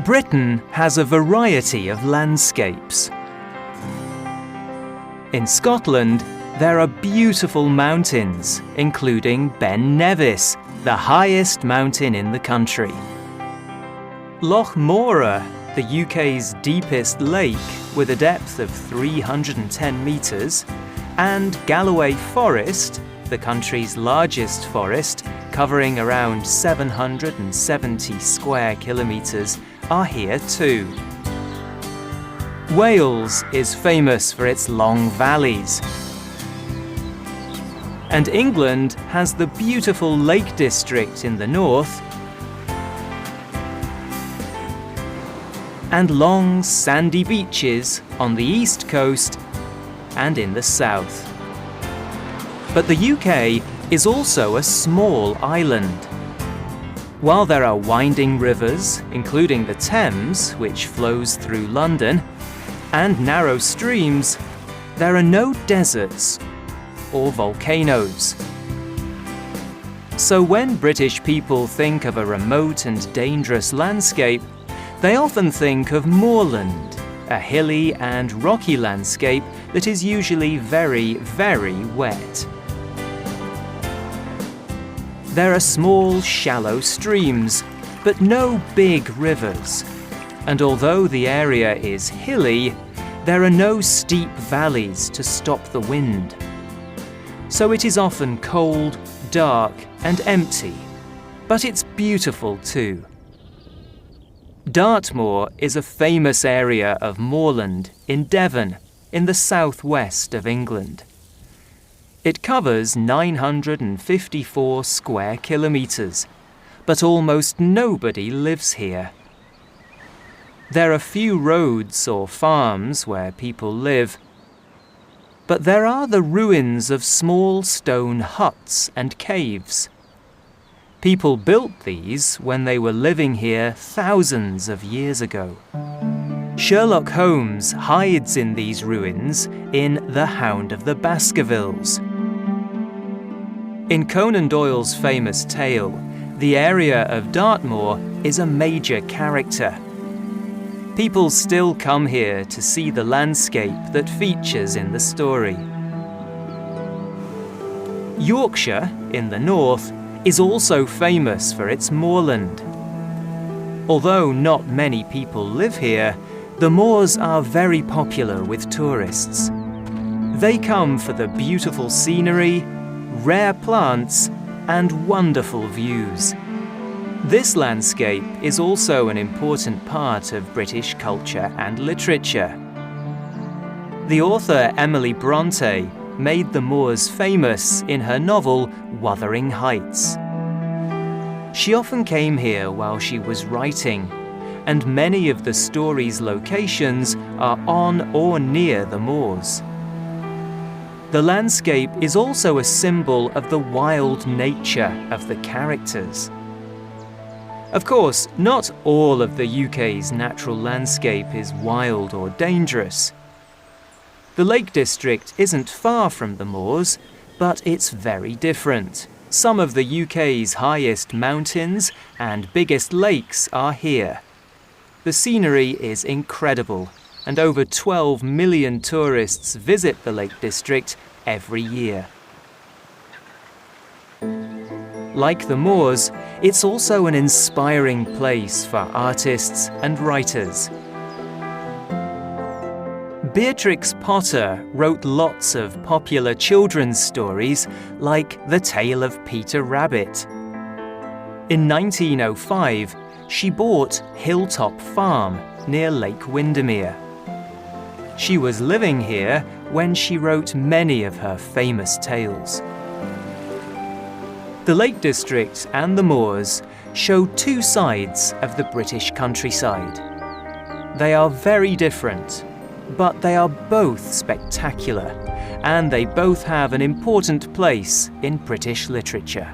Britain has a variety of landscapes. In Scotland, there are beautiful mountains, including Ben Nevis, the highest mountain in the country. Loch Moura, the UK's deepest lake with a depth of 310 metres, and Galloway Forest, the country's largest forest, covering around 770 square kilometres, are here too. Wales is famous for its long valleys. And England has the beautiful Lake District in the north and long sandy beaches on the east coast and in the south. But the UK is also a small island. While there are winding rivers, including the Thames, which flows through London, and narrow streams, there are no deserts or volcanoes. So when British people think of a remote and dangerous landscape, they often think of moorland, a hilly and rocky landscape that is usually very, very wet. There are small, shallow streams, but no big rivers. And although the area is hilly, there are no steep valleys to stop the wind. So it is often cold, dark, and empty. But it's beautiful too. Dartmoor is a famous area of moorland in Devon, in the southwest of England. It covers 954 square kilometres, but almost nobody lives here. There are few roads or farms where people live, but there are the ruins of small stone huts and caves. People built these when they were living here thousands of years ago. Sherlock Holmes hides in these ruins in The Hound of the Baskervilles. In Conan Doyle's famous tale, the area of Dartmoor is a major character. People still come here to see the landscape that features in the story. Yorkshire, in the north, is also famous for its moorland. Although not many people live here, the moors are very popular with tourists. They come for the beautiful scenery, rare plants, and wonderful views. This landscape is also an important part of British culture and literature. The author Emily Bronte made the moors famous in her novel Wuthering Heights. She often came here while she was writing, and many of the story's locations are on or near the moors. The landscape is also a symbol of the wild nature of the characters. Of course, not all of the UK's natural landscape is wild or dangerous. The Lake District isn't far from the moors, but it's very different. Some of the UK's highest mountains and biggest lakes are here. The scenery is incredible, and over 12 million tourists visit the Lake District every year. Like the moors, it's also an inspiring place for artists and writers. Beatrix Potter wrote lots of popular children's stories like The Tale of Peter Rabbit. In 1905, she bought Hilltop Farm near Lake Windermere. She was living here when she wrote many of her famous tales. The Lake District and the moors show two sides of the British countryside. They are very different, but they are both spectacular, and they both have an important place in British literature.